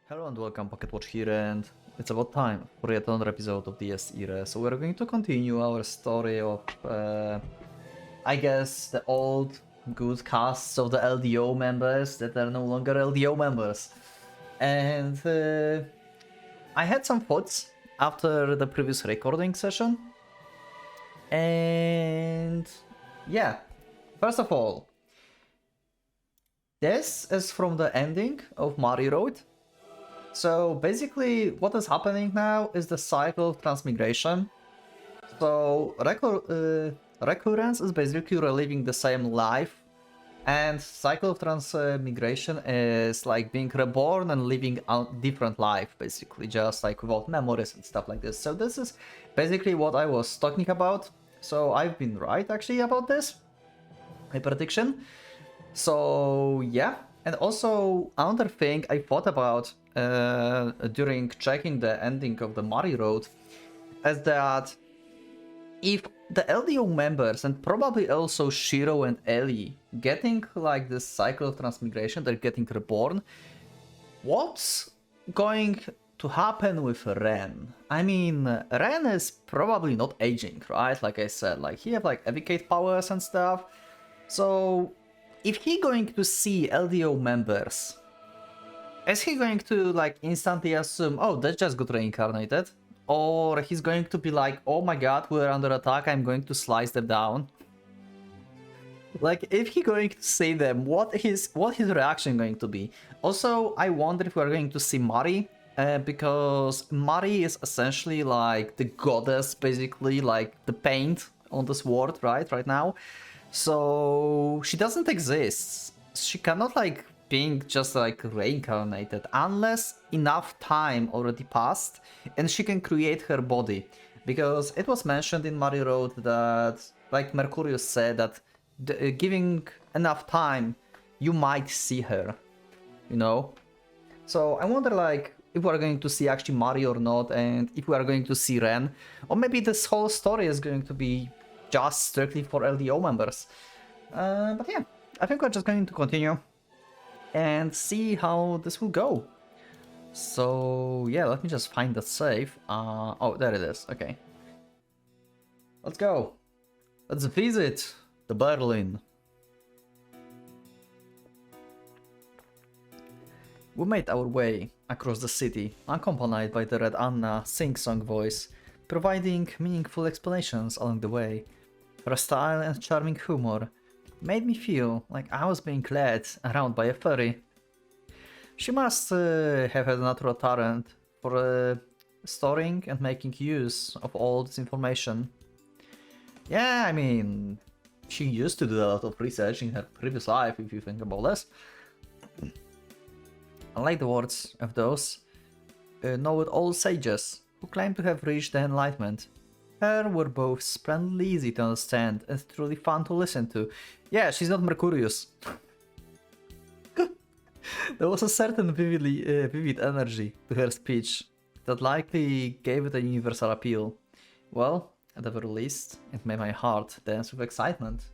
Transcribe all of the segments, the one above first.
Hello and welcome, PocketWatch here, and it's about time for yet another episode of the irae. So we're going to continue our story of, I guess, the old good casts of the LDO members that are no longer LDO members. And I had some thoughts after the previous recording session. And yeah, first of all, this is from the ending of Mario Road. So basically what is happening now is the cycle of transmigration. So recurrence is basically reliving the same life, and cycle of transmigration is like being reborn and living a different life, basically, just like without memories and stuff like this. So this is basically what I was talking about. So I've been right actually about this, my prediction. So yeah, and also another thing I thought about during checking the ending of the Mario Road is that if the LDO members and probably also Shiro and Ellie getting like this cycle of transmigration, they're getting reborn, what's going to happen with Ren? I mean, Ren is probably not aging, right? Like I said, like he have like evocate powers and stuff. So if he going to see LDO members, is he going to like instantly assume, oh, that just got reincarnated? Or he's going to be like, oh my god, we're under attack, I'm going to slice them down? Like, if he going to see them, what his reaction going to be? Also, I wonder if we're going to see Mari, because Mari is essentially like the goddess, basically, like the paint on this world, right now. So she doesn't exist. She cannot like being just like reincarnated unless enough time already passed and she can create her body. Because it was mentioned in Mario Road that, like Mercurius said, that giving enough time, you might see her, you know? So I wonder like if we're going to see actually Mario or not, and if we are going to see Ren, or maybe this whole story is going to be just strictly for LDO members. But yeah, I think we're just going to continue and see how this will go. So yeah, let me just find the save. Oh, there it is. Okay, let's go. Let's visit the Berlin. We made our way across the city, accompanied by the Red Anna sing-song voice, providing meaningful explanations along the way. Her style and charming humor made me feel like I was being led around by a fairy. She must have had a natural talent for storing and making use of all this information. Yeah, I mean, she used to do a lot of research in her previous life, if you think about this. Unlike the words of those know-it-all sages who claim to have reached the Enlightenment, her were both splendidly easy to understand and truly fun to listen to. Yeah, she's not Mercurius. There was a certain vivid energy to her speech that likely gave it a universal appeal. Well, at the very least, it made my heart dance with excitement.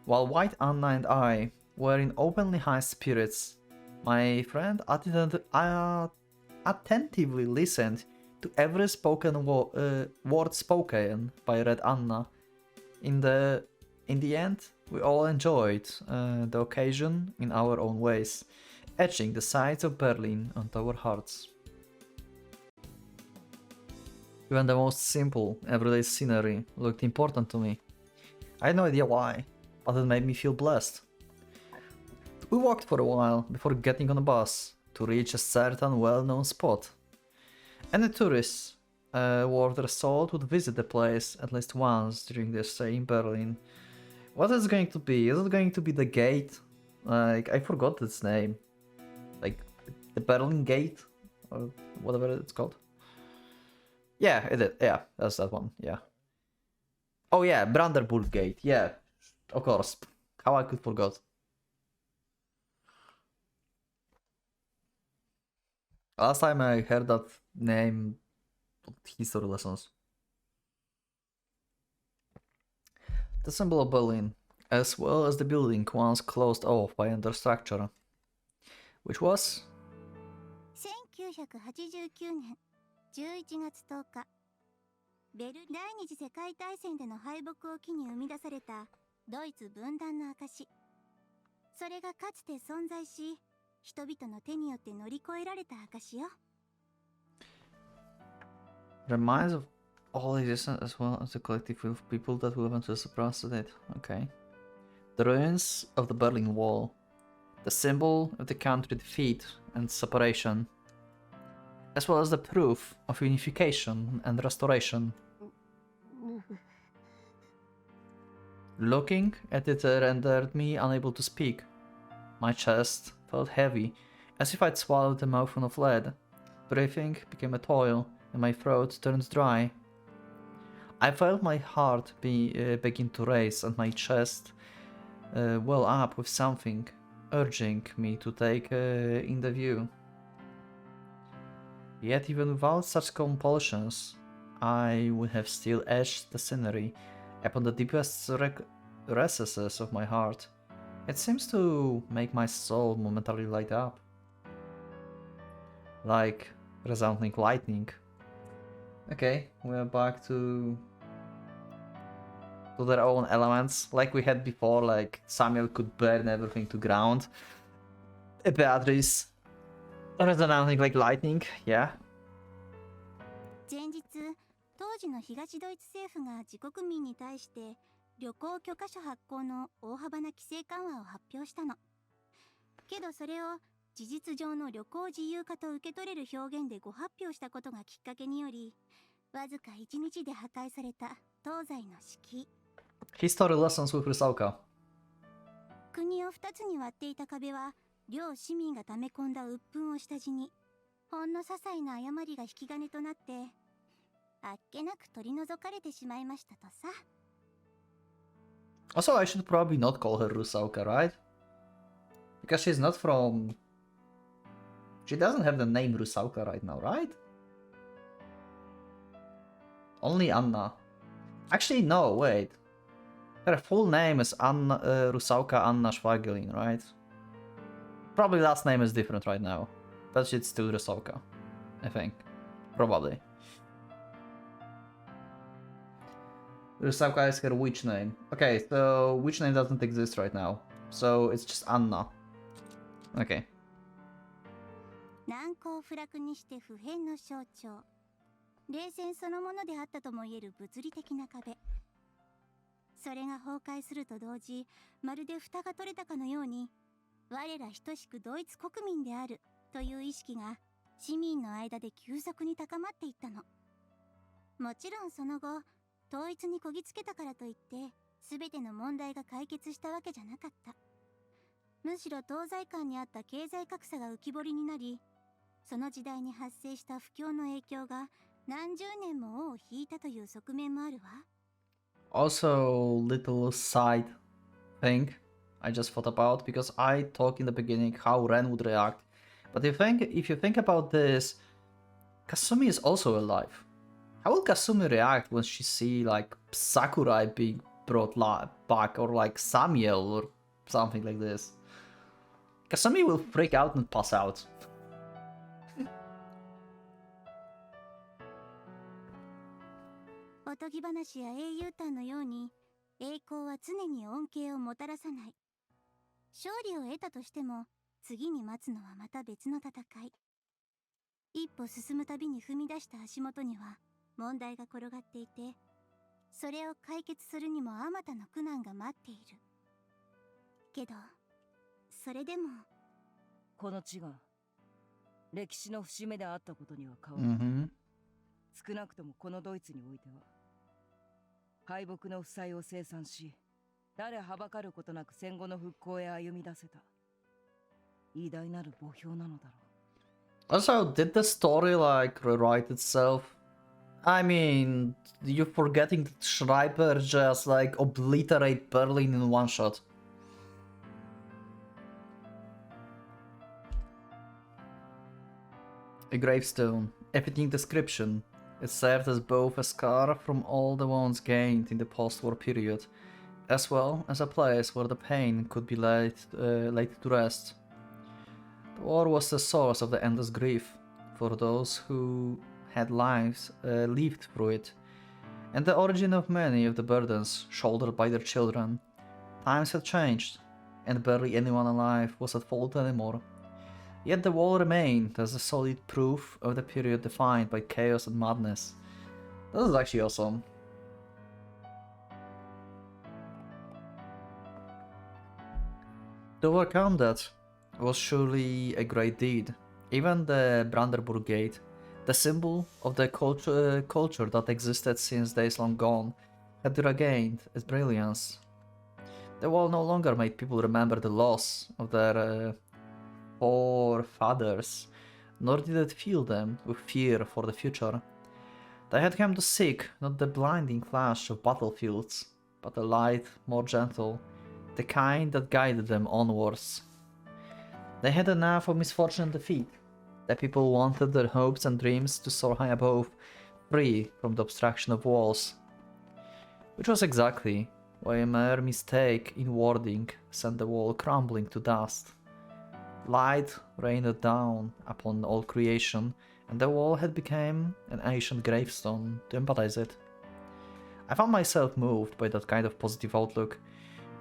While White Anna and I were in openly high spirits, my friend attentively listened to every word spoken by Red Anna. In the end, we all enjoyed the occasion in our own ways, etching the sights of Berlin onto our hearts. Even the most simple, everyday scenery looked important to me. I had no idea why, but it made me feel blessed. We walked for a while before getting on a bus to reach a certain well-known spot. Any tourists worth their salt would visit the place at least once during their stay in Berlin. What is it going to be? Is it going to be the gate? Like, I forgot its name. Like, the Berlin Gate? Or whatever it's called. Yeah, it is. Yeah, that's that one. Yeah. Oh yeah, Brandenburg Gate. Yeah, of course. How I could forget. Last time I heard that name, history lessons. The symbol of Berlin, as well as the building once closed off by under structure. Which was? 1989年11月10日、第二次世界大戦での敗北を機に生み出されたドイツ分断の証。それがかつて存在し、人々の手によって乗り越えられた証よ。Reminds of all existence as well as the collective will of people that will eventually surpass it. Okay. The ruins of the Berlin Wall. The symbol of the country defeat and separation. As well as the proof of unification and restoration. Looking at it rendered me unable to speak. My chest felt heavy, as if I'd swallowed a mouthful of lead. Breathing became a toil, and my throat turned dry. I felt my heart begin to race, and my chest well up with something, urging me to take in the view. Yet even without such compulsions, I would have still etched the scenery upon the deepest recesses of my heart. It seems to make my soul momentarily light up. Like resounding lightning. Okay, we're back to their own elements, like we had before, like Samuel could burn everything to ground. Beatrice resounding like lightning, yeah. 前日、当時の東ドイツ政府が自国民に対して旅行許可書発行の大幅な規制緩和を発表したの。けどそれを事実上の旅行自由化と受け取れる表現でご発表したことがきっかけにより、わずか1日で破壊された東西の敷居。History lessons with Rusauka. 国を2つに割っていた壁は、両市民が溜め込んだ鬱憤を下地に、ほんの些細な誤りが引き金となって、あっけなく取り除かれてしまいましたとさ。Also, I should probably not call her Rusauka, right? Because she's not from... She doesn't have the name Rusauka right now, right? Only Anna. Actually, no, wait. Her full name is Anna, Rusauka Anna Schwagelin, right? Probably last name is different right now. But it's still Rusauka, I think. Probably. Rusauka is her witch name. Okay, so witch name doesn't exist right now. So it's just Anna. Okay. 難攻不落にして普遍の象徴。冷戦そのものであったとも言える物理的な壁。それが崩壊すると同時、まるで蓋が取れたかのように、我ら等しくドイツ国民であるという意識が市民の間で急速に高まっていったの。もちろんその後、統一にこぎつけたからといって、全ての問題が解決したわけじゃなかった。むしろ東西間にあった経済格差が浮き彫りになり、その時代に発生した不況の影響が何十年も尾を引いたという側面もあるわ。Also, little side thing I just thought about, because I talked in the beginning how Ren would react. But if you think about this, Kasumi is also alive. How will Kasumi react when she see like Sakurai being brought back, or like Samuel or something like this? Kasumi will freak out and pass out. おとぎ話や英雄譚のように、栄光は常に恩恵をもたらさない。勝利を得たとしても、次に待つのはまた別の戦い。一歩進むたびに踏み出した足元には問題が転がっていて、それを解決するにもあまたの苦難が待っている。けど、それでもこの地が歴史の節目であったことには変わらない。少なくともこのドイツにおいては、敗北の負債を清算し、誰はばかることなく戦後の復興へ歩み出せた偉大なる墓標なのだろう。Also, did the story like rewrite itself? I mean, you're forgetting that Schreiber just like obliterate Berlin in one shot. A gravestone, a fitting description. It served as both a scar from all the wounds gained in the post-war period, as well as a place where the pain could be laid to rest. The war was the source of the endless grief for those who had lives lived through it, and the origin of many of the burdens shouldered by their children. Times had changed, and barely anyone alive was at fault anymore. Yet the wall remained as a solid proof of the period defined by chaos and madness. This is actually awesome. To overcome that was surely a great deed. Even the Brandenburg Gate, the symbol of the culture that existed since days long gone, had regained its brilliance. The wall no longer made people remember the loss of their forefathers, nor did it fill them with fear for the future. They had come to seek not the blinding flash of battlefields, but a light more gentle, the kind that guided them onwards. They had enough of misfortune and defeat. The people wanted their hopes and dreams to soar high above, free from the obstruction of walls. Which was exactly why a mere mistake in wording sent the wall crumbling to dust. Light rained down upon all creation, and the wall had become an ancient gravestone to embodize it. I found myself moved by that kind of positive outlook.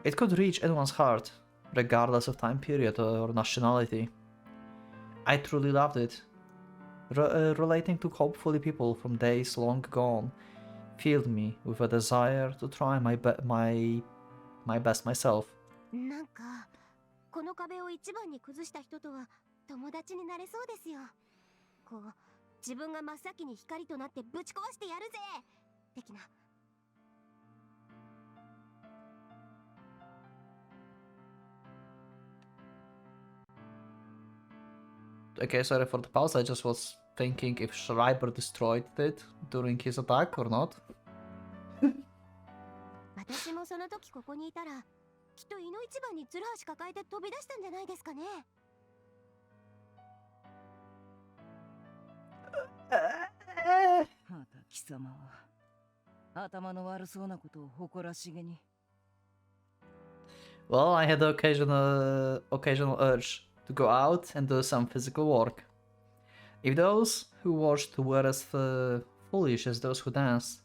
It could reach anyone's heart, regardless of time period or nationality. I truly loved it. Relating to hopeful people from days long gone filled me with a desire to try my best myself. なんかこの壁を一番に崩した人とは友達になれそうですよ。こう自分が真っ先に光となってぶち壊してやるぜ的な。Okay, sorry for the pause, I just was thinking if Schreiber destroyed it during his attack or not. 私もその時ここにいたらきっと胃の一番にツルハシ抱えて飛び出したんじゃないですかね。また貴様は頭の悪そうなことを誇らしげに。Well, I had the occasional urge to go out and do some physical work. If those who watched were as foolish as those who danced,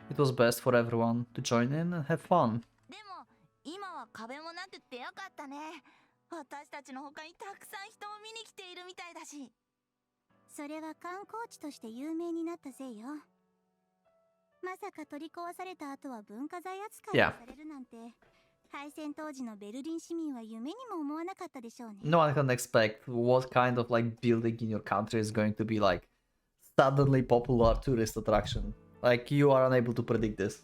it was best for everyone to join in and have fun. でも今は壁もなくってよかったね。私たちの他にたくさん人も見に来ているみたいだし。それは観光地として有名になったせいよ。まさか取り壊された後は文化財扱いされるなんて、敗戦当時のベルリン市民は夢にも思わなかったでしょうね。No one can expect what kind of like building in your country is going to be like suddenly popular tourist attraction. Like you are unable to predict this.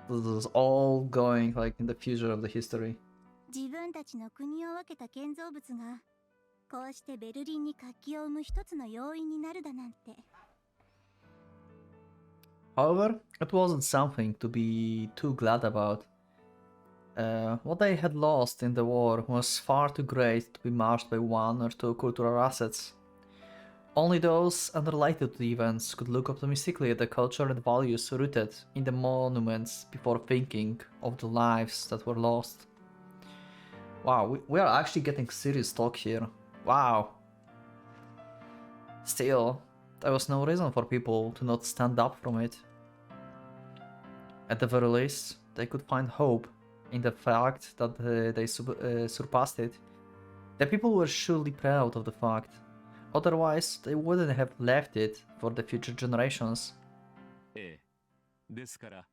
This is all going like in the future of the history. 自分たちの国を分けた建造物がこうしてベルリンに活気を生む一つの要因になるだなんて。However, it wasn't something to be too glad about. What they had lost in the war was far too great to be matched by one or two cultural assets. Only those unrelated to the events could look optimistically at the culture and values rooted in the monuments before thinking of the lives that were lost. Wow, we are actually getting serious talk here. Wow. Still, there was no reason for people to not stand up from it. At the very least, they could find hope in the fact that they surpassed it. The people were surely proud of the fact. Otherwise, they wouldn't have left it for the future generations. ですから、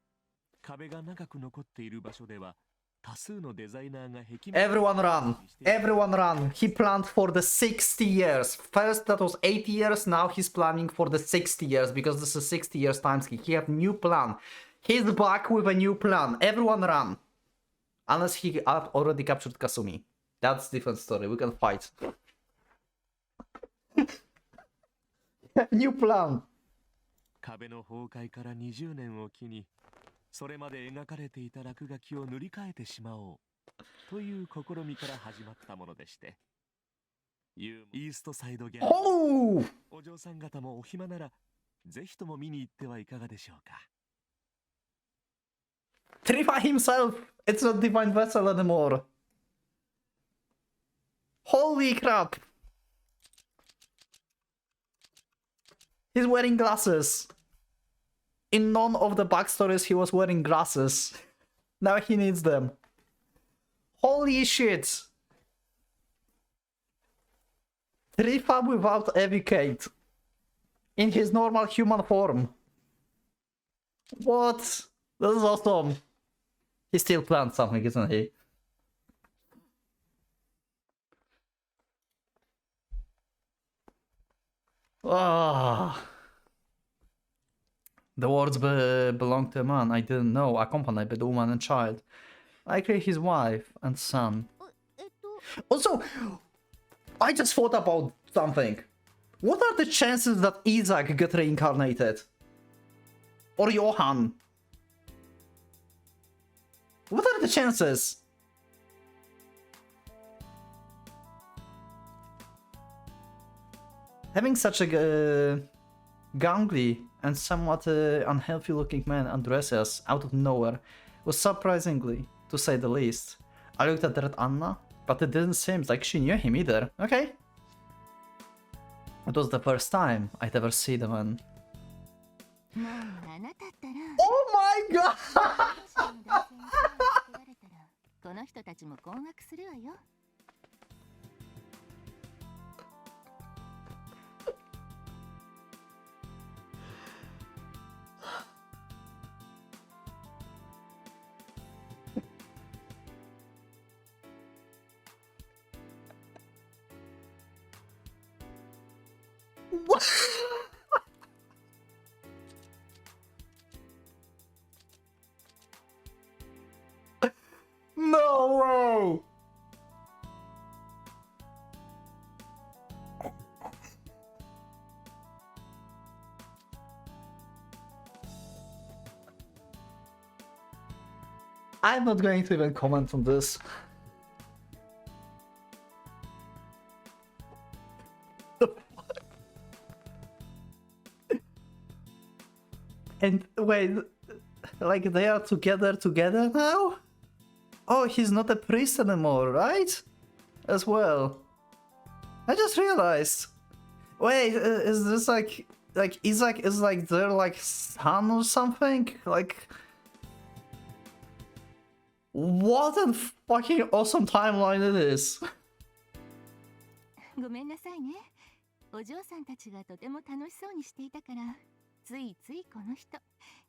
壁が長く残っている場所では、多数のデザイナーが壁面 Everyone run! Everyone run! He planned for the 60 years. First that was 80 years, now he's planning for the 60 years because this is 60 years times. He have new plan. He's back with a new plan. Everyone run! Unless he already captured Kasumi. That's a different story. We can fight. New plan. 壁の崩壊から20年を機に、それまで描かれていた落書きを塗り替えてしまおうという試みから始まったものでして。イーストサイドギャラリー。お嬢さん方もお暇なら、ぜひとも見に行ってはいかがでしょうか。Trify himself! It's not Divine Vessel anymore! Holy crap! He's wearing glasses. In none of the backstories he was wearing glasses. Now he needs them. Holy shit! Trifab without Evicate. In his normal human form. What? This is awesome. He still planned something, isn't he? Ah. The words belong to a man I didn't know, accompanied by the woman and child. Likely his wife and son. Also, I just thought about something. What are the chances that Isaac get reincarnated? Or Johan? What are the chances? Having such a gangly and somewhat unhealthy looking man undress us out of nowhere was surprisingly, to say the least. I looked at that Anna, but it didn't seem like she knew him either. Okay. It was the first time I'd ever seen the man. Oh my god! What? No way! I'm not going to even comment on this. And wait, like they are together now? Oh, he's not a priest anymore, right? As well. I just realized. Wait, is this like Isaac is like their like son or something? Like, what a fucking awesome timeline it is. ごめんなさいね。お嬢さんたちがとても楽しそうにしていたから、ついついこの人、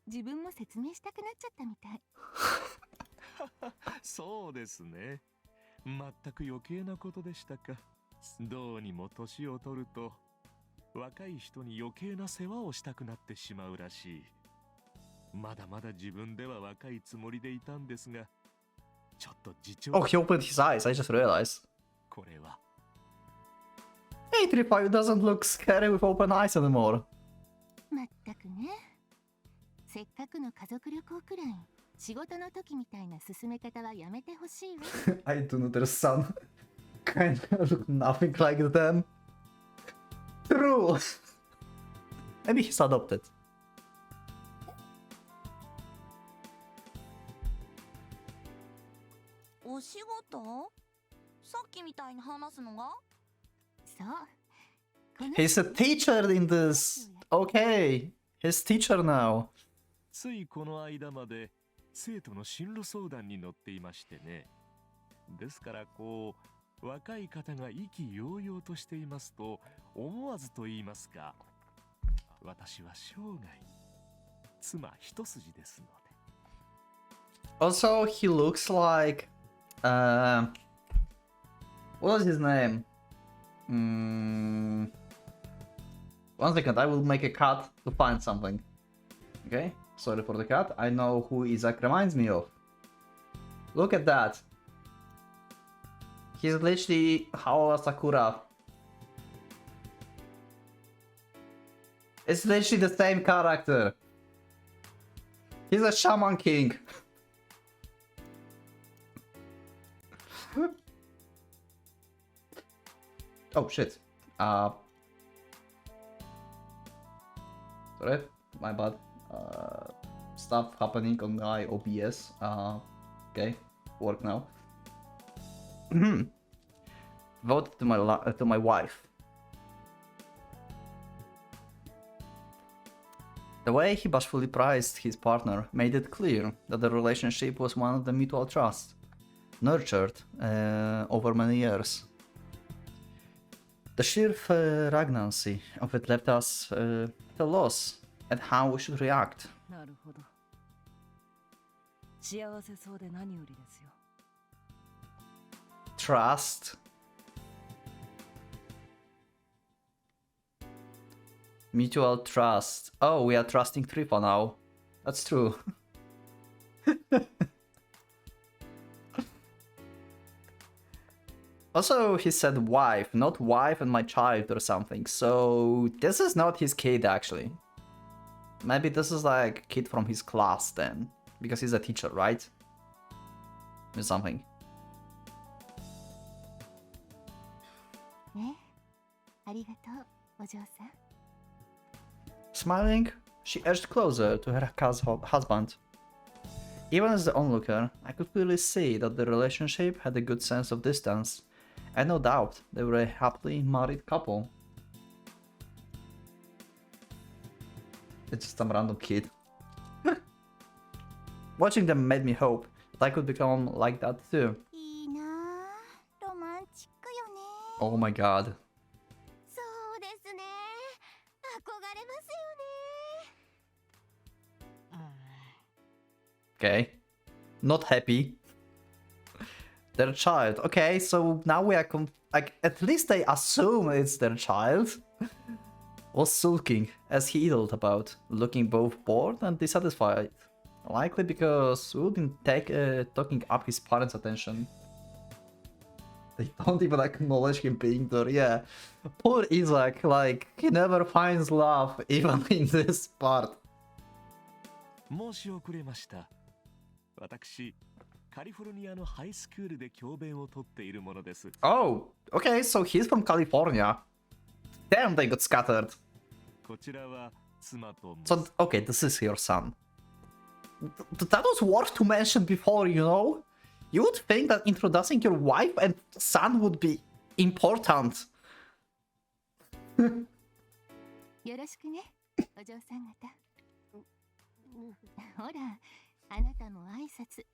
自分も説明したくなっちゃったみたい。そうですね。全く余計なことでしたか。どうにも年を取ると若い人に余計な世話をしたくなってしまうらしい。まだまだ自分では若いつもりでいたんですが、ちょっと自重。Oh, he opened his eyes. I just realized. これは。Hey, Tripayu doesn't look scary with open eyes anymore. まったくね。せっかくの家族旅行くらい、仕事の時みたいな進め方はやめてほしいわ。I do know their son kind of look nothing like them. True. Maybe he's adopted. お仕事？さっきみたいに話すのが？そう。He's a teacher in this. Okay. He's teacher now. ついこの間まで生徒の進路相談に乗っていましてね。ですからこう若い方が意気揚々としていますと思わずと言いますか、私は生涯妻一筋ですので。Also, he looks like what is his name? One second, I will make a cut to find something. Okay, sorry for the cut. I know who Isaac reminds me of. Look at that. He's literally Haola Sakura. It's literally the same character. He's a Shaman King. Oh shit. Sorry, my bad. Stuff happening on my OBS. Okay, work now. Vote to my wife. The way he bashfully prized his partner made it clear that the relationship was one of the mutual trust, nurtured over many years. The sheer pregnancy of it left us at a loss at how we should react. なるほど。幸せそうで何よりですよ。Trust. Mutual trust. Oh, we are trusting Tripa now. That's true. Also, he said wife, not wife and my child or something. So this is not his kid actually. Maybe this is like kid from his class then. Because he's a teacher, right? Or something. ね、ありがとう、お嬢さん。 Smiling, she edged closer to her husband. Even as the onlooker, I could clearly see that the relationship had a good sense of distance, and no doubt they were a happily married couple. It's just some random kid. Watching them made me hope that I could become like that too. いいなあ、ロマンチックよね。 Oh my god. そうですね。憧れますよね。Okay. Not happy. Their child. Okay, so now we are like at least they assume it's their child. Was sulking as he idled about, looking both bored and dissatisfied. Likely because we wouldn't take talking up his parents' attention. They don't even acknowledge him being there. Yeah, poor Isaac. Like he never finds love even in this part. 申し遅れました。私、カリフォルニアのハイスクールで教鞭をとっているものです。Oh, okay, so he's from California. Damn, they got scattered. こちらは妻と。 So, okay, this is your son. That was worth to mention before, you know? You would think that introducing your wife and son would be important. よろしくね、お嬢さん方。ほら、あなたも挨拶、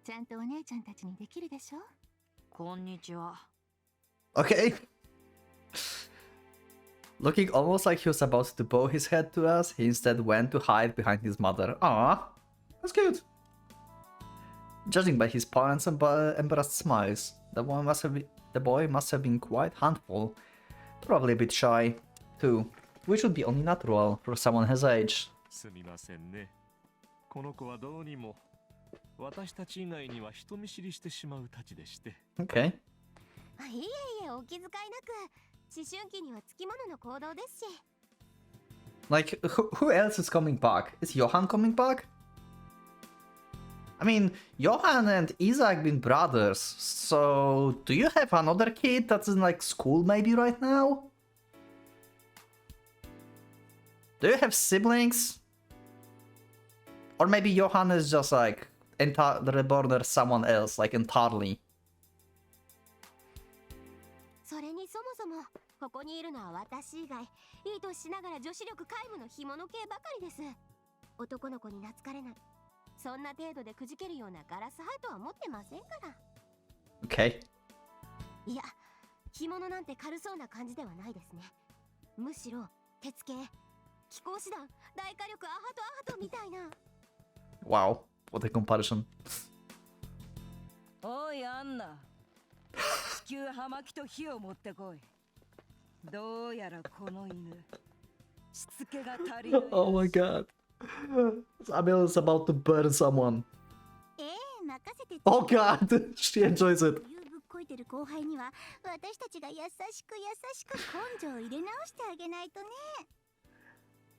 ちゃんとお姉ちゃんたちにできるでしょ。こんにちは。Okay. Looking almost like he was about to bow his head to us, he instead went to hide behind his mother. Aww, that's cute. Judging by his parents' embarrassed smiles, the boy must have been quite handful, probably a bit shy, too, which would be only natural for someone his age. すみませんね。この子はどうにも私たち以外には人見知りしてしまうたちでして。Okay. いえいえ、お気遣いなく、思春期にはつきものの行動ですし。Like, who else is coming back? Is Johan coming back? I mean, Johan and Isaac been brothers, so do you have another kid that's in like school maybe right now? Do you have siblings? Or maybe Johan is just like reborn as someone else, like entirely. それにそもそもここにいるのは私以外、いい年しながら女子力皆無の干物系ばかりです。男の子に懐かれない、そんな程度でくじけるようなガラスハートは持ってませんから。 Okay. いや、干物なんて軽そうな感じではないですね。むしろ鉄系、機構師団、大火力アハトみたいな。 Wow, what a comparison. おいアンナ、地球葉巻と火を持ってこい。どうやらこの犬、しつけが足りない。Oh my god. Samuel is about to burn someone. 任せて。 Oh god, she enjoys it. ぶっこいてる後輩には私たちが優しく根性を入れ直してあげないとね。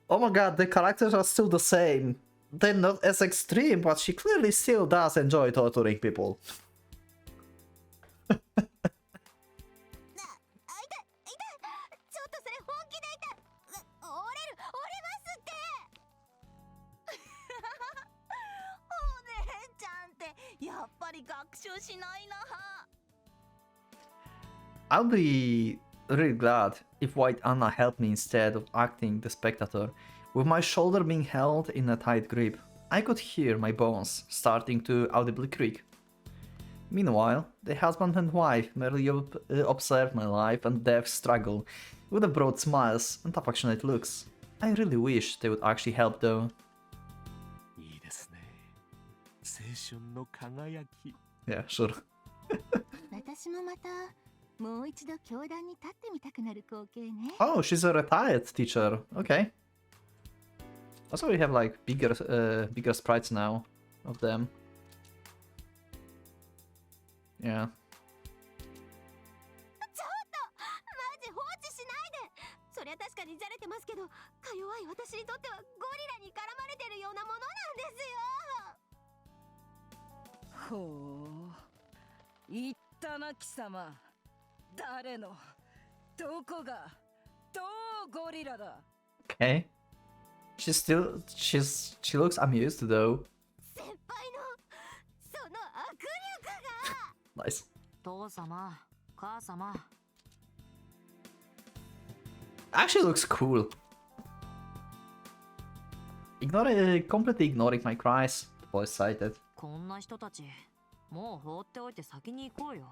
Oh my god, the characters are still the same. They're not as extreme, but she clearly still does enjoy torturing people. ちょっとそれ本気で折れますって。お姉ちゃんってやっぱり学習しないな。I'll be really glad if White Anna helped me instead of acting the spectator. With my shoulder being held in a tight grip, I could hear my bones starting to audibly creak. Meanwhile, the husband and wife merely observed my life and death struggle with the broad smiles and affectionate looks. I really wish they would actually help though. いいですね。青春の輝き。Yeah, sure. 私もまたもう一度教壇に立ってみたくなる光景ね。 Oh, she's a retired teacher. Okay. Also, we have like bigger sprites now of them. Yeah. ちょっとマジ放置しないで。そりゃ確かにじゃれてますけど、か弱い私にとってはゴリラに絡まれてるようなものなんですよ。ほう、言ったな貴様。誰のどこがどうゴリラだ。 Okay. She looks amused though. 先輩のその握力が。 Nice. 父様、母様。 Actually looks cool. Completely ignoring my cries. Voice sighted. こんな人たち、もう放っておいて先に行こうよ。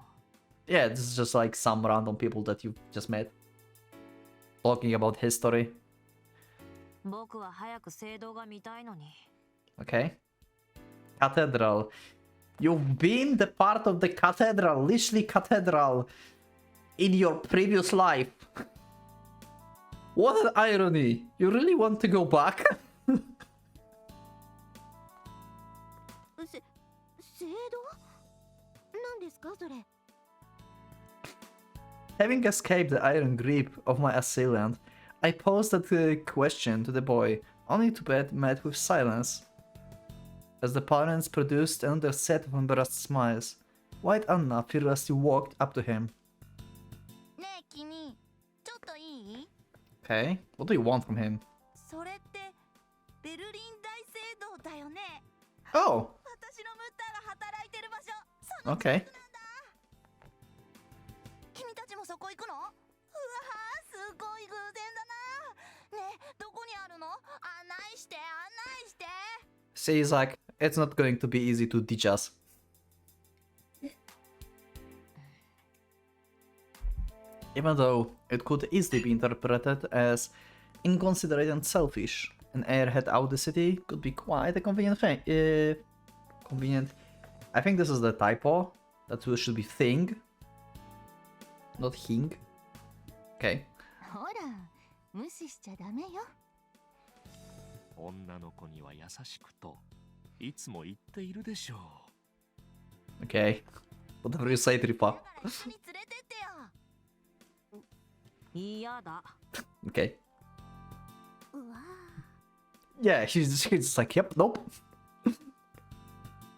Yeah, this is just like some random people that you just met. Talking about history. 僕は早く聖堂が見たいのに。 Okay. Cathedral. You've been the part of the cathedral, literally cathedral, in your previous life. What an irony. You really want to go back? 聖堂？何ですかそれ？ Having escaped the iron grip of my assailant, I posed a question to the boy, only to be met with silence. As the parents produced another set of embarrassed smiles, White Anna fearlessly walked up to him. ねえ君、ちょっといい？ Okay, what do you want from him? それってベルリン大聖堂だよね。 Oh, 私のムッターが働いてる場所。その okay. 君たちもそこ行くの？うわー、すごい偶然だな。ねえ、どこにあるの？案内して、案内して。 She's like, it's not going to be easy to teach us. Even though it could easily be interpreted as inconsiderate and selfish, an airhead out the city could be quite a convenient thing. Convenient. I think this is the typo. That should be thing, not hing. Okay. ほら、無視しちゃダメよ。女の子には優しくといつも言っているでしょう。 Okay. Whatever you say, Tripa. だから一緒に連れてってよ。嫌だ。 Okay. うわ Yeah, she's just like, yep, nope. ー、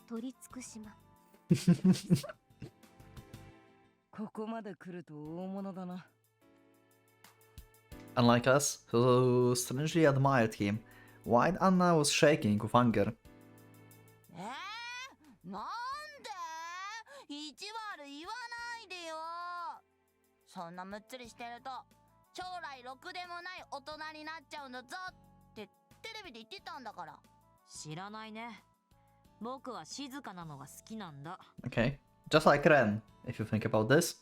取り尽くしま。ここまで来ると大物だな。 Unlike us, who strangely admired him, White Anna was shaking with anger. なんで？意地悪言わないでよ。そんなむっつりしてると将来ろくでもない大人になっちゃうんだぞってテレビで言ってたんだから。知らないね。僕は静かなのが好きなんだ。 Okay. Just like Ren, if you think about this.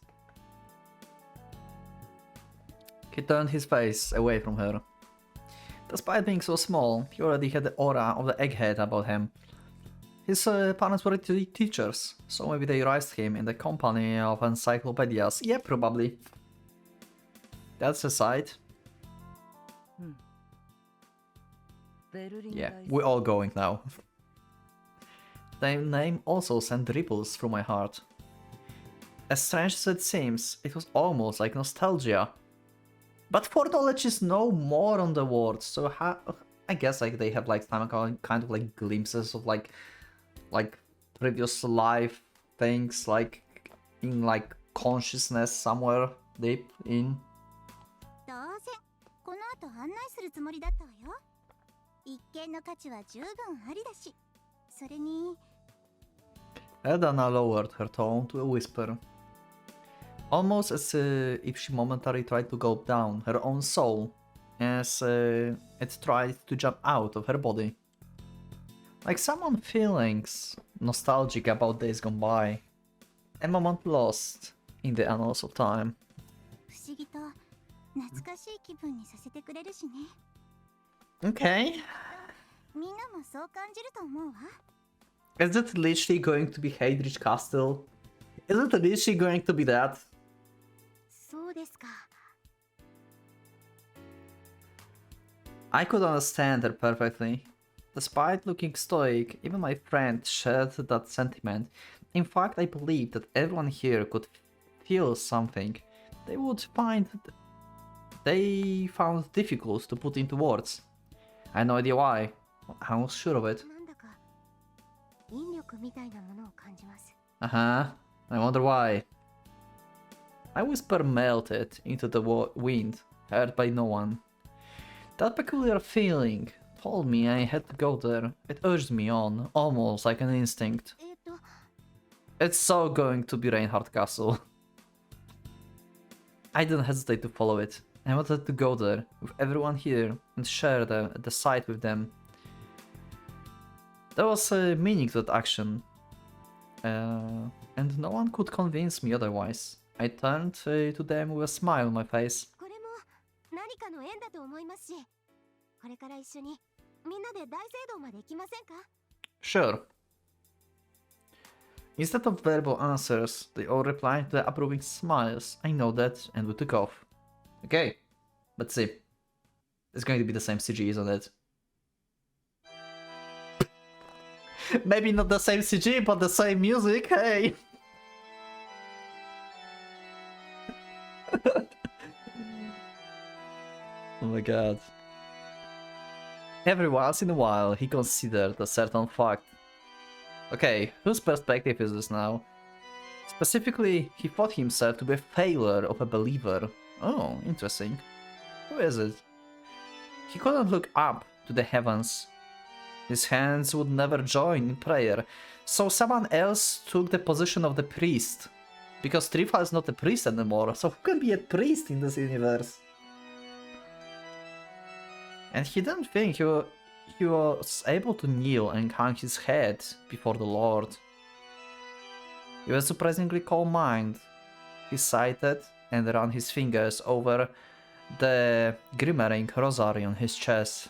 He turned his face away from her. Despite being so small, he already had the aura of the egghead about him. His parents were teachers, so maybe they raised him in the company of encyclopedias. Yeah, probably. That's a side. ベルリン Yeah, 大聖 we're all going now. The name also sent ripples through my heart. As strange as it seems, it was almost like nostalgia. But for knowledge is no more on the words, so I guess like they have like some kind of like glimpses of like previous life things, like in like consciousness somewhere deep in. 当然この後案内するつもりだったわよ。一見の価値は十分ありだし、それに Edana lowered her tone to a whisper. almost as if she momentarily tried to go down her own soul, as it tried to jump out of her body. Like someone feeling nostalgic about days gone by, a moment lost in the annals of time. 不思議と懐かしい気分にさせてくれるしね。 Okay. みんなもそう感じると思うわ。 Is it literally going to be Heydrich Castle? Is it literally going to be that? そうですか。 I could understand her perfectly. Despite looking stoic, even my friend shared that sentiment. In fact, I believe that everyone here could feel something they found difficult to put into words. I had no idea why. I was sure of it. なんだか引力みたいなものを感じます。 Uh-huh. I wonder why. My whisper melted into the wind, heard by no one. That peculiar feeling told me I had to go there. It urged me on, almost like an instinct. It's so going to be Reinhardt Castle. I didn't hesitate to follow it. I wanted to go there, with everyone here, and share the sight with them. There was a meaning to that action, and no one could convince me otherwise. I turned to them with a smile on my face. これも何かの縁だと思いますし、これから一緒にみんなで大聖堂まで行きませんか? Sure. Instead of verbal answers, they all replied to the approving smiles. I nodded and we took off. Okay, let's see. It's going to be the same CG, isn't it? Maybe not the same CG, but the same music, hey! Oh my god. Every once in a while, he considered a certain fact. Okay, whose perspective is this now? Specifically, he thought himself to be a failure of a believer. Oh, interesting. Who is it? He couldn't look up to the heavens. His hands would never join in prayer, so someone else took the position of the priest. Because Trifa is not a priest anymore, so who can be a priest in this universe? And he didn't think he was able to kneel and hang his head before the Lord. He was surprisingly calm-minded. He sighted and ran his fingers over the glimmering rosary on his chest.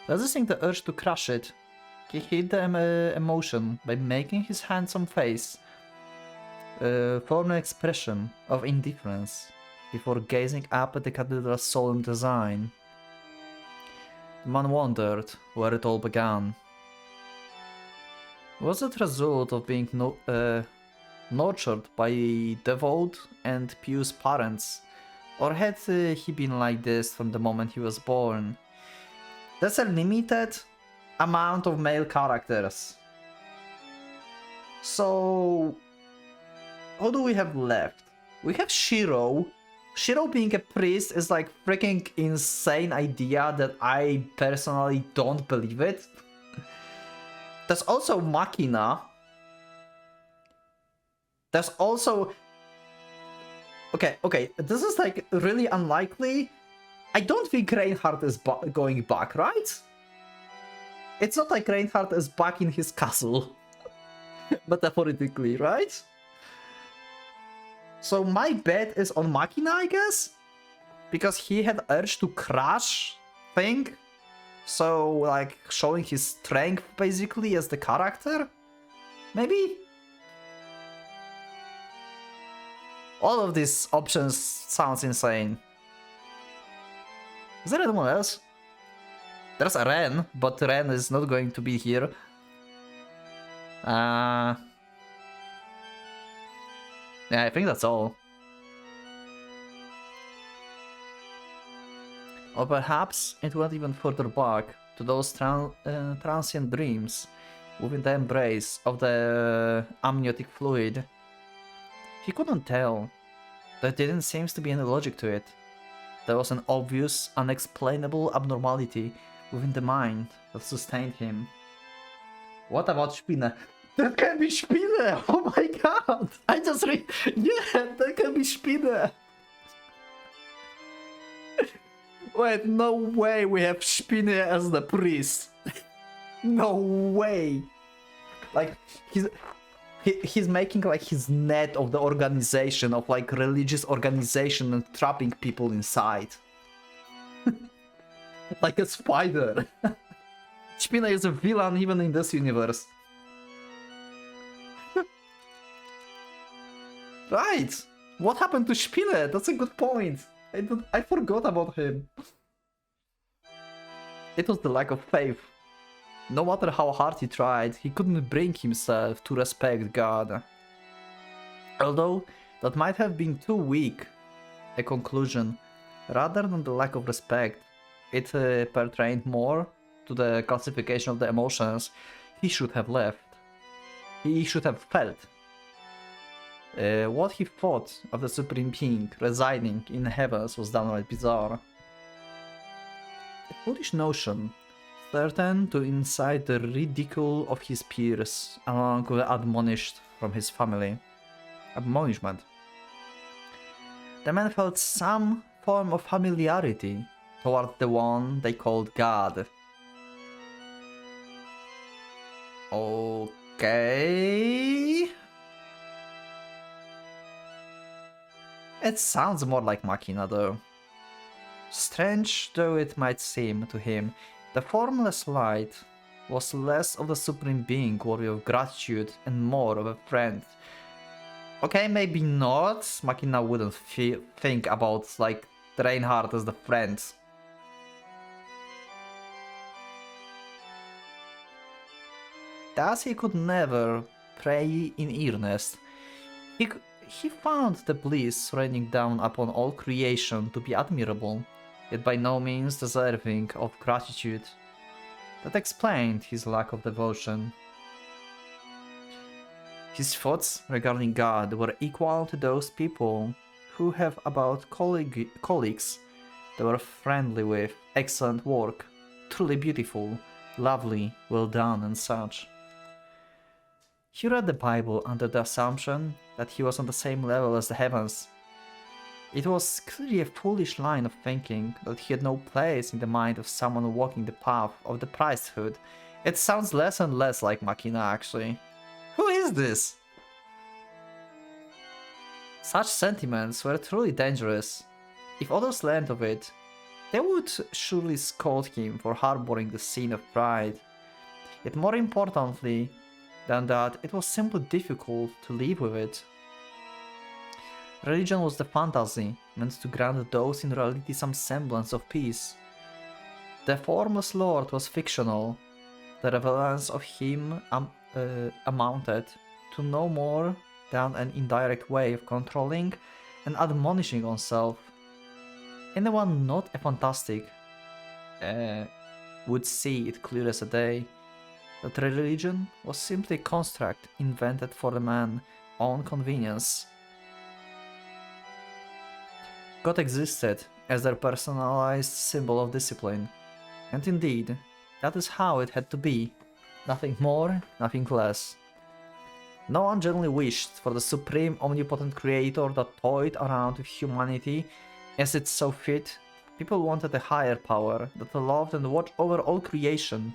Resisting the urge to crush it, he hid the emotion by making his handsome face form an expression of indifference before gazing up at the cathedral's solemn design. The man wondered where it all began. Was it a result of being nurtured by devout and pious parents, or had he been like this from the moment he was born? There's a limited amount of male characters. So, who do we have left? We have Shiro. Shiro being a priest is like freaking insane idea that I personally don't believe it. There's also Machina. There's also... Okay, this is like really unlikely. I don't think Reinhardt is going back, right? It's not like Reinhardt is back in his castle. Metaphorically, right? So my bet is on Machina, I guess? Because he had urge to crash thing. So, like, showing his strength, basically, as the character? Maybe? All of these options sounds insane. Is there anyone else? There's a Ren, but Ren is not going to be here. Yeah, I think that's all. Or perhaps it went even further back to those transient dreams within the embrace of the amniotic fluid. He couldn't tell. There didn't seem to be any logic to it. There was an obvious, unexplainable abnormality within the mind that sustained him. What about Spinne? That can be Spinne! Oh my god! I just yeah, that can be Spinne! Wait, no way we have Spinne as the priest. No way! Like, he's making like his net of the organization, of like religious organization, and trapping people inside. Like a spider. Spinne is a villain even in this universe. Right! What happened to Spinne? That's a good point. I forgot about him. It was the lack of faith. No matter how hard he tried, he couldn't bring himself to respect God. Although that might have been too weak a conclusion, rather than the lack of respect, it pertained more to the classification of the emotions he should have left. He should have felt. What he thought of the Supreme Being residing in the heavens was downright bizarre. A foolish notion, certain to incite the ridicule of his peers, along with admonition from his family. Admonishment. The man felt some form of familiarity toward the one they called God. Okay. It sounds more like Machina though. Strange though it might seem to him, the formless light was less of the Supreme Being worthy of gratitude and more of a friend. Okay, maybe not. Machina wouldn't think about like Reinhardt as the friend. Thus he could never pray in earnest. He found the bliss raining down upon all creation to be admirable, yet by no means deserving of gratitude. That explained his lack of devotion. His thoughts regarding God were equal to those people who have about colleagues they were friendly with, excellent work, truly beautiful, lovely, well done, and such. He read the Bible under the assumption that he was on the same level as the heavens. It was clearly a foolish line of thinking that he had no place in the mind of someone walking the path of the priesthood. It sounds less and less like Machina actually. Who is this? Such sentiments were truly dangerous. If others learned of it, they would surely scold him for harboring the sin of pride. Yet more importantly than that, it was simply difficult to live with it. Religion was the fantasy, meant to grant those in reality some semblance of peace. The formless Lord was fictional. The relevance of him amounted to no more than an indirect way of controlling and admonishing oneself. Anyone not a fantastic would see it clear as a day, that religion was simply a construct invented for the man's own convenience. God existed as their personalized symbol of discipline, and indeed, that is how it had to be, nothing more, nothing less. No one generally wished for the supreme omnipotent creator that toyed around with humanity as it saw fit. People wanted a higher power that loved and watched over all creation,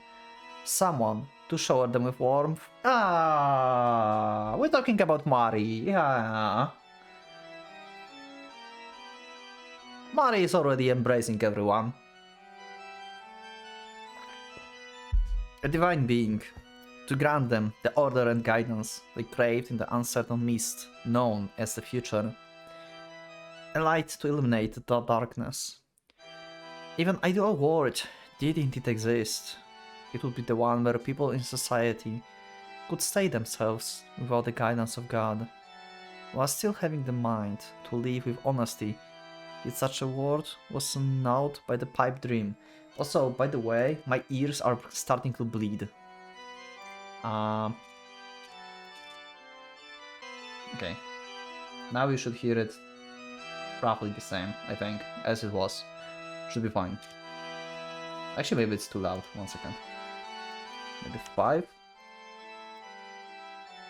someone to shower them with warmth. We're talking about Mari, yeah. Mari is already embracing everyone. A divine being, to grant them the order and guidance they craved in the uncertain mist known as the future. A light to illuminate the darkness. If an ideal world did indeed exist, it would be the one where people in society could stay themselves without the guidance of God, while still having the mind to live with honesty. Yet such a world was gnawed by the pipe dream. Also, by the way, my ears are starting to bleed. Okay. Now you should hear it roughly the same, I think, as it was. Should be fine. Actually, maybe it's too loud. 1 second. Maybe 5?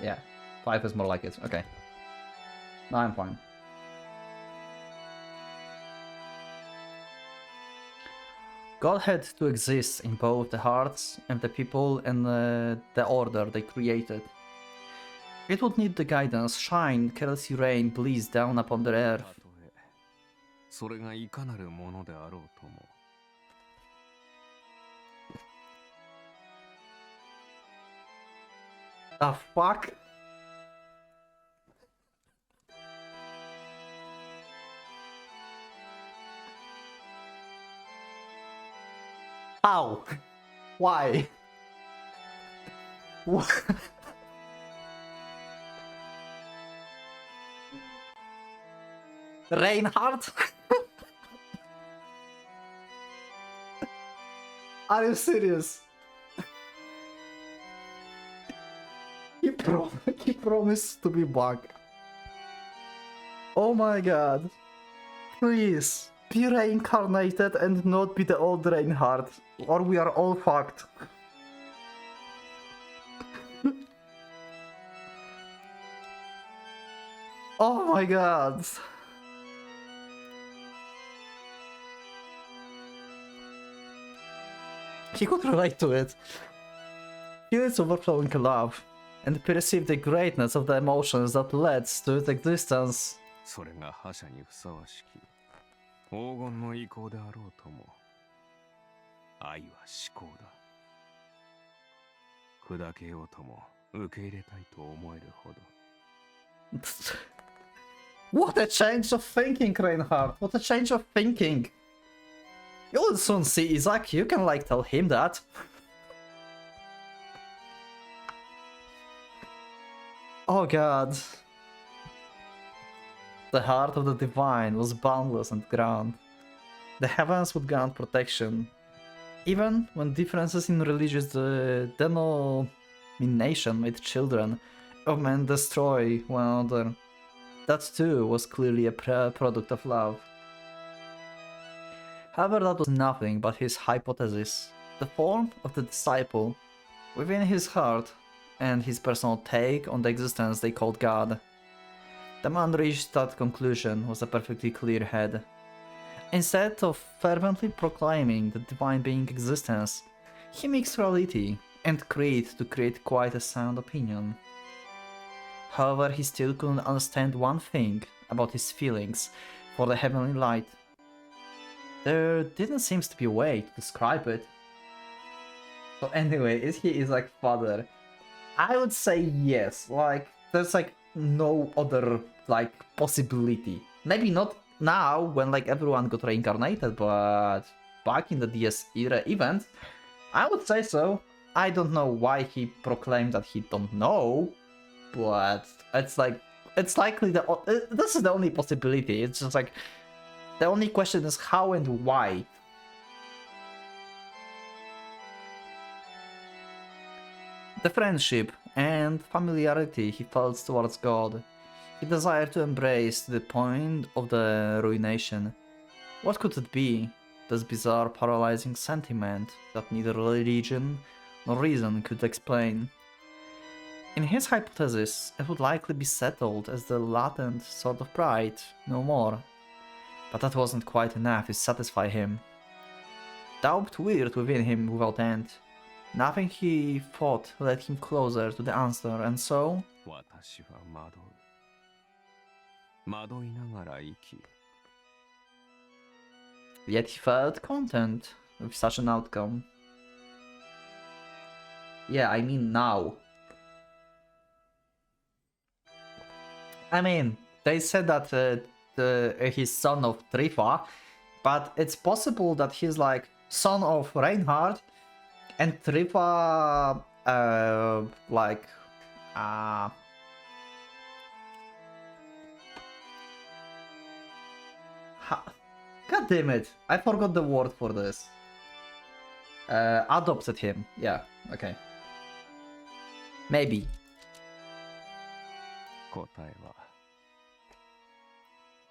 Yeah, 5 is more like it. Okay. No, I'm fine. God had to exist in both the hearts of the people and the order they created. It would need the guidance, shine, careless rain, bliss down upon the earth. それがいかなるものであろうとも。The fuck? How? Why? What? Reinhardt? Are you serious? He promised to be back. Oh my god. Please, be reincarnated and not be the old Reinhardt, or we are all fucked. Oh my god. He could relate to it. Feel its overflowing love, and perceive the greatness of the emotions that led to its existence. それが覇者にふさわしき黄金の意向であろうとも。愛は思考だ。砕けようとも受け入れたいと思えるほど。What a change of thinking, Reinhardt! What a change of thinking! You'll soon see Isaac, you can like tell him that. Oh god. The heart of the divine was boundless and grand. The heavens would grant protection. Even when differences in religious denomination made children of men destroy one another, that too was clearly a product of love. However, that was nothing but his hypothesis, the form of the disciple, within his heart, and his personal take on the existence they called God. The man reached that conclusion with a perfectly clear head. Instead of fervently proclaiming the divine being existence, he mixed reality and creed to create quite a sound opinion. However, he still couldn't understand one thing about his feelings for the heavenly light. There didn't seem to be a way to describe it. So anyway, is he Isaac's father? I would say yes. Like, there's like no other like possibility. Maybe not now when like everyone got reincarnated, but back in the DS era event, I would say so. I don't know why he proclaimed that he don't know, but it's like it's likely that this is the only possibility. It's just like the only question is how and why. The friendship and familiarity he felt towards God, he desired to embrace to the point of the ruination. What could it be? This bizarre, paralyzing sentiment that neither religion nor reason could explain. In his hypothesis, it would likely be settled as the latent sort of pride, no more. But that wasn't quite enough to satisfy him. Doubt reared within him without end. Nothing he thought led him closer to the answer, and so... 私は惑う。惑いながら生き。Yet he felt content with such an outcome. Yeah, I mean now. I mean, they said that he's son of Trifa, but it's possible that he's like son of Reinhardt, and Trifa, like, God damn it, I forgot the word for this. Adopted him, yeah, okay. Maybe. 答えは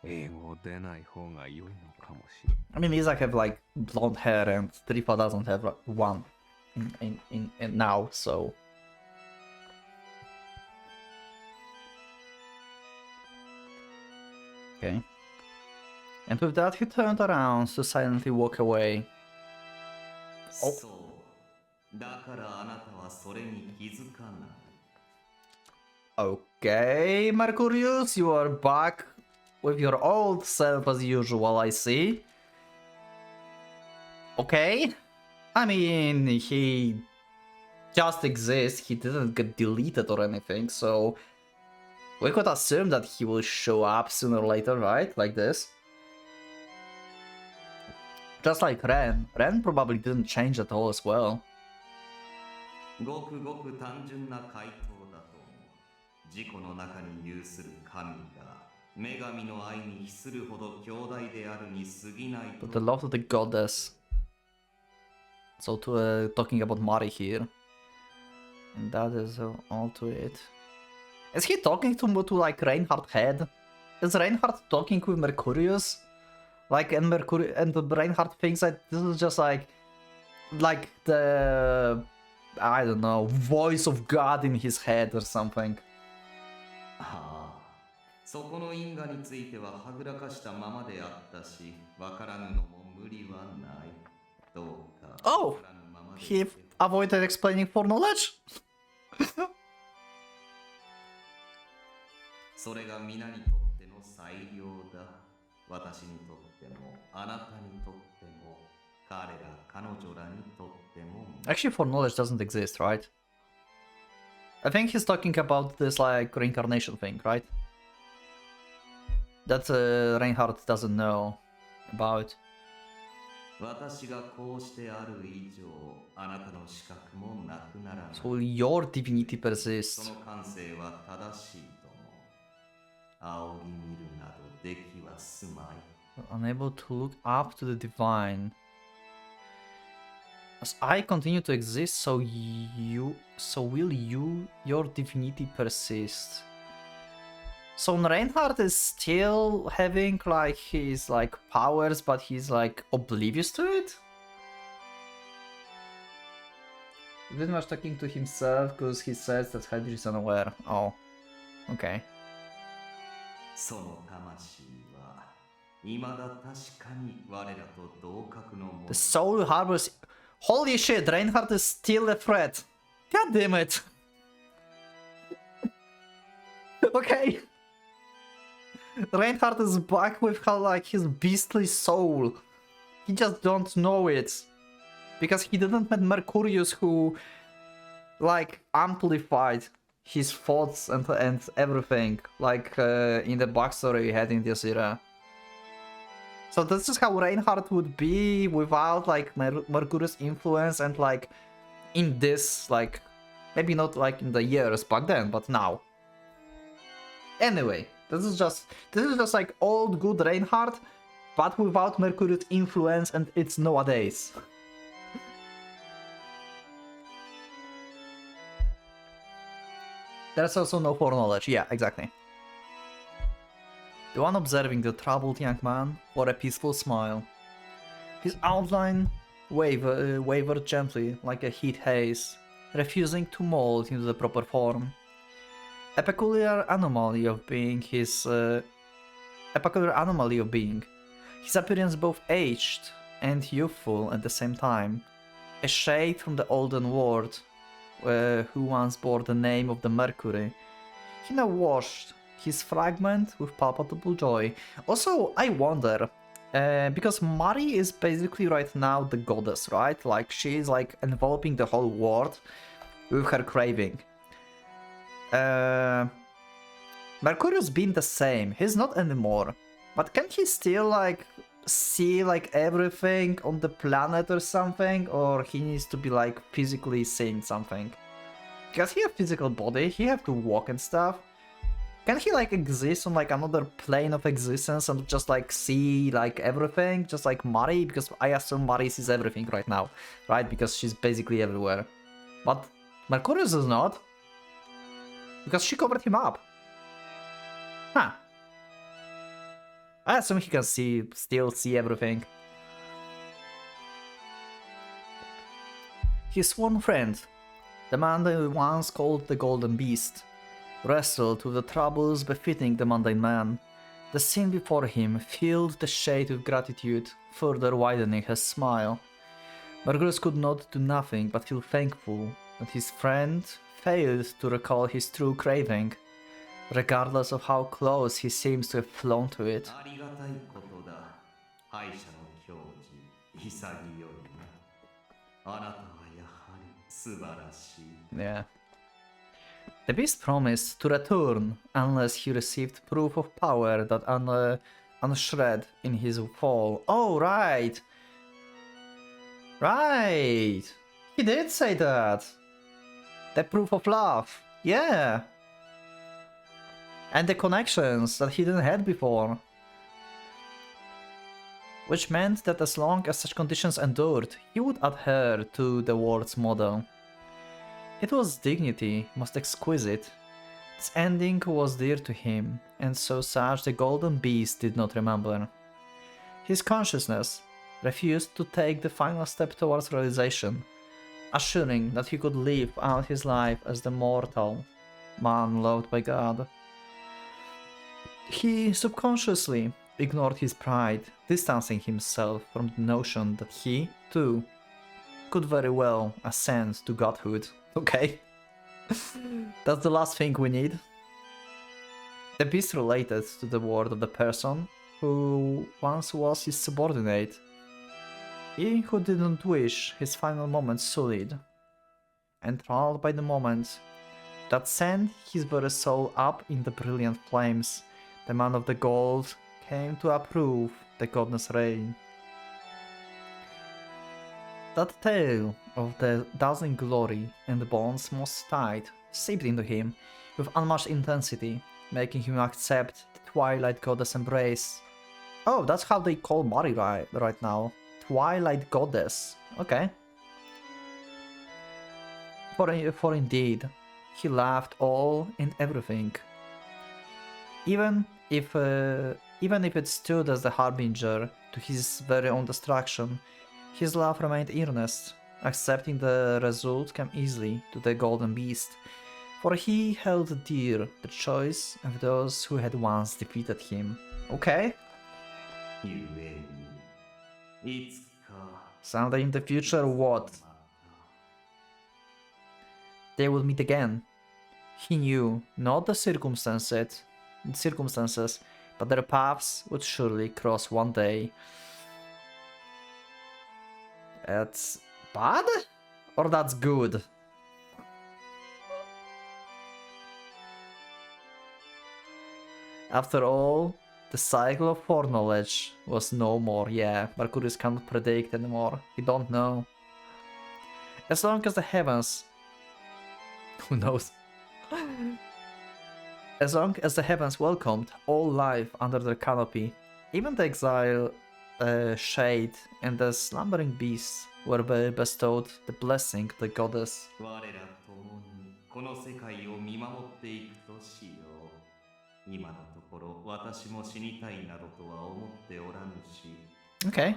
英語出ない方が良いのかもしれない。 I mean, Isaac have like blonde hair and Trifa doesn't have one in now, so Okay. And with that, he turned around to silently walk away. Oh. Okay, Mercurius, you are back with your old self as usual, I see. Okay. I mean, he just exists, he didn't get deleted or anything, so we could assume that he will show up sooner or later, right? Like this. Just like Ren. Ren probably didn't change at all as well. But the love of the goddess. So talking about Mari here. And that is all to it. Is he talking to like Reinhardt head? Is Reinhardt talking with Mercurius? Like, and Reinhardt thinks that this is just like the, I don't know, voice of God in his head or something. Oh! He avoided explaining foreknowledge? Actually, foreknowledge doesn't exist, right? I think he's talking about this like reincarnation thing, right? That Reinhardt doesn't know about. So your divinity persists. Unable to look up to the divine. As I continue to exist, so will your divinity persist. So Reinhardt is still having like his like powers, but he's like oblivious to it? He's very much talking to himself because he says that Hedge is unaware. Oh, okay. The soul harbors... Holy shit, Reinhardt is still a threat. God damn it. Okay. Reinhardt is back with like his beastly soul. He just don't know it. Because he didn't meet Mercurius who like amplified his thoughts and everything. Like in the backstory we had in this era. So this is how Reinhardt would be without like Mercurius' influence and like in this like maybe not like in the years back then, but now. Anyway, this is just like old good Reinhardt, but without Mercurius' influence, and it's nowadays. There's also no foreknowledge. Yeah, exactly. The one observing the troubled young man wore a peaceful smile. His outline wavered gently like a heat haze, refusing to mold into the proper form. A peculiar anomaly of being. His appearance both aged and youthful at the same time. A shade from the olden world, who once bore the name of the Mercury. He now washed his fragment with palpable joy. Also, I wonder, because Mari is basically right now the goddess, right? Like, she is like enveloping the whole world with her craving. Mercurius being the same, he's not anymore. But can he still like see like everything on the planet or something? Or he needs to be like physically seeing something? Because he have physical body, he have to walk and stuff. Can he like exist on like another plane of existence and just like see like everything? Just like Mari? Because I assume Mari sees everything right now, right? Because she's basically everywhere. But Mercurius is not. Because she covered him up. Huh. I assume he can still see everything. His sworn friend, the man they once called the Golden Beast, wrestled with the troubles befitting the mundane man, The scene before him filled the shade with gratitude, further widening his smile. Mercurius could not do nothing but feel thankful that his friend failed to recall his true craving, regardless of how close he seems to have flown to it. Yeah. The beast promised to return unless he received proof of power that unshred in his fall. Oh, right! Right! He did say that! The proof of love, yeah! And the connections that he didn't have before. Which meant that as long as such conditions endured, he would adhere to the world's model. It was dignity, most exquisite. Its ending was dear to him, and so such the golden beast did not remember. His consciousness refused to take the final step towards realization, assuring that he could live out his life as the mortal man loved by God. He subconsciously ignored his pride, distancing himself from the notion that he, too, could very well ascend to godhood. Okay. That's the last thing we need. The beast related to the word of the person who once was his subordinate. He who didn't wish his final moments sullied. Enthralled by the moment that sent his very soul up in the brilliant flames, the man of the gold came to approve the goddess' reign. That tale of the dazzling glory and the bonds most tied seeped into him with unmatched intensity, making him accept the Twilight Goddess embrace. Oh, that's how they call Mari right now. Twilight Goddess. Okay. For indeed, he laughed all and everything. Even if it stood as the harbinger to his very own destruction, his love remained earnest. Accepting the result came easily to the golden beast, for he held dear the choice of those who had once defeated him. Okay? Someday in the future, what? They would meet again. He knew not the circumstances, but their paths would surely cross one day. That's bad? Or that's good? After all, the cycle of foreknowledge was no more. Yeah, Mercurius cannot predict anymore. He don't know. As long as the heavens... Who knows? As long as the heavens welcomed all life under their canopy, even the exile shade and the slumbering beasts were bestowed the blessing of the goddess. Okay.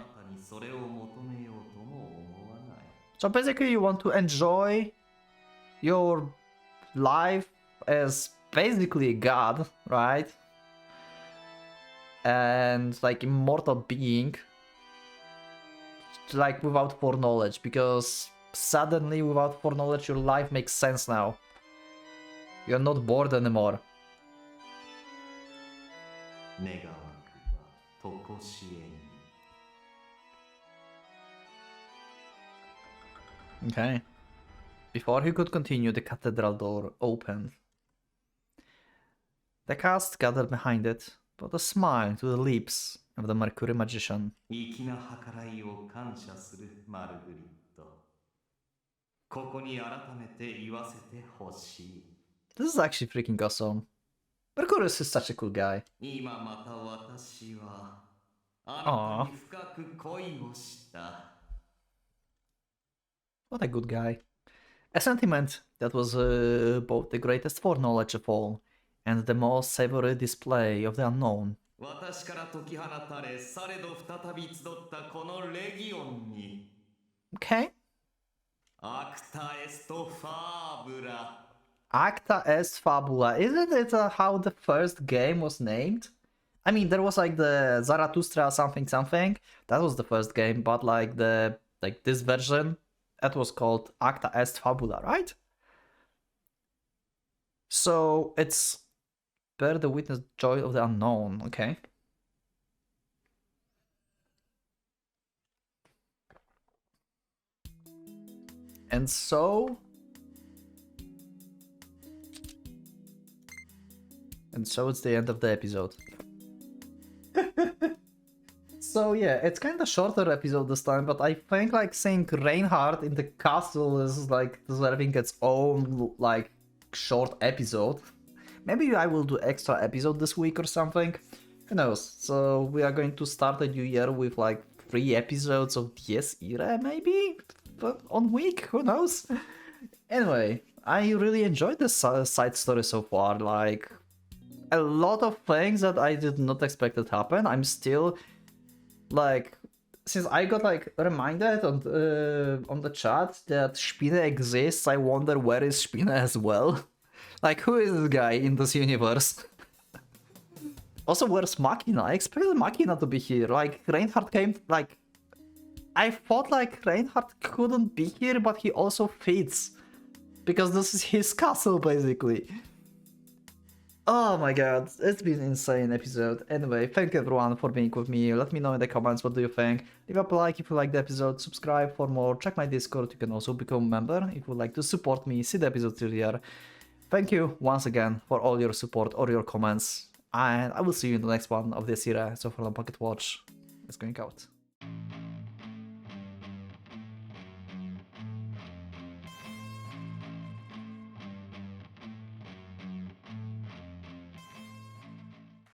So basically you want to enjoy your life as basically a god, right? And like immortal being, like without foreknowledge, because suddenly without foreknowledge your life makes sense now. You're not bored anymore. Okay. Before he could continue, the cathedral door opened. The cast gathered behind it, but a smile to the lips of the Mercury magician. This is actually freaking awesome. Mercurius is such a cool guy. Aww. What a good guy. A sentiment that was both the greatest foreknowledge of all and the most savory display of the unknown. Okay. Acta est fabula. Isn't it how the first game was named? I mean, there was like the Zarathustra something something. That was the first game, but like this version, that was called Acta Est Fabula, right? So it's Bear the Witness Joy of the Unknown, okay. And so it's the end of the episode. So yeah, it's kind of shorter episode this time, but I think like seeing Reinhardt in the castle is like deserving its own like short episode. Maybe I will do extra episode this week or something. Who knows? So we are going to start a new year with like 3 episodes of Dies Irae maybe? But on week? Who knows? Anyway, I really enjoyed this side story so far. Like a lot of things that I did not expect to happen. I'm still like, since I got like reminded on the chat that Spine exists, I wonder where is Spine as well. Like, who is this guy in this universe? Also, where's Machina? I expected Machina to be here. Like, Reinhardt came, like, I thought like Reinhardt couldn't be here, but he also fits. Because this is his castle, basically. Oh my god, it's been an insane episode. Anyway, thank you everyone for being with me. Let me know in the comments what do you think. Leave a like if you like the episode, subscribe for more, check my Discord, you can also become a member if you would like to support me, see the episodes earlier. Thank you once again for all your support or your comments, and I will see you in the next one of this era. So for long Pocket Watch is going out.